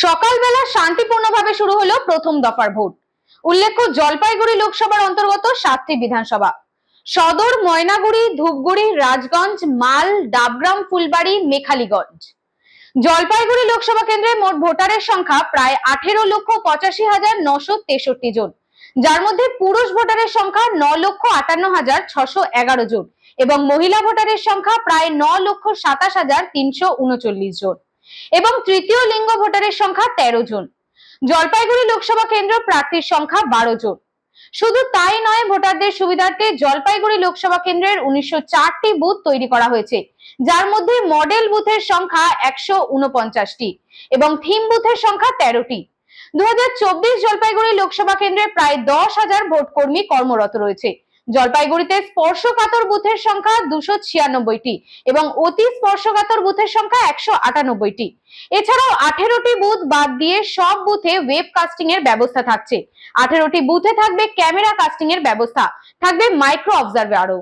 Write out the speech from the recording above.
সকালবেলা শান্তিপূর্ণভাবে শুরু হলো প্রথম দফার ভোট। উল্লেখ্য, জলপাইগুড়ি লোকসভার অন্তর্গত 7টি বিধানসভা সদর, ময়নাগুড়ি, ধূপগুড়ি, রাজগঞ্জ, মাল, ডাবগ্রাম, ফুলবাড়ি, মেখালীগঞ্জ। জলপাইগুড়ি লোকসভা কেন্দ্রে মোট ভোটারের সংখ্যা প্রায় 18,85,963 জন, যার মধ্যে পুরুষ ভোটারের সংখ্যা 9,58,611 জন এবং মহিলা ভোটারের সংখ্যা প্রায় 9,27,339 জন এবং তৃতীয় লিঙ্গ ভোটারের সংখ্যা 13 জন। জলপাইগুড়ি লোকসভা কেন্দ্র প্রার্থীর সংখ্যা 12 জন। শুধু তাই নয়, ভোটারদের সুবিধার্থে জলপাইগুড়ি লোকসভা কেন্দ্রের 1904টি বুথ তৈরি করা হয়েছে, যার মধ্যে মডেল বুথের সংখ্যা 149টি এবং থিম বুথের সংখ্যা 13টি। 2024 জলপাইগুড়ি লোকসভা কেন্দ্রে প্রায় 10,000 ভোট কর্মী কর্মরত রয়েছে। জলপাইগুড়িতে স্পর্শকাতর বুথের সংখ্যা 296টি এবং অতি স্পর্শকাতর বুথের সংখ্যা 198টি। এছাড়াও 18টি বুথ বাদ দিয়ে সব বুথে ওয়েব কাস্টিং এর ব্যবস্থা থাকছে। 18টি বুথে থাকবে ক্যামেরা কাস্টিং এর ব্যবস্থা, থাকবে মাইক্রো অবজারভারও।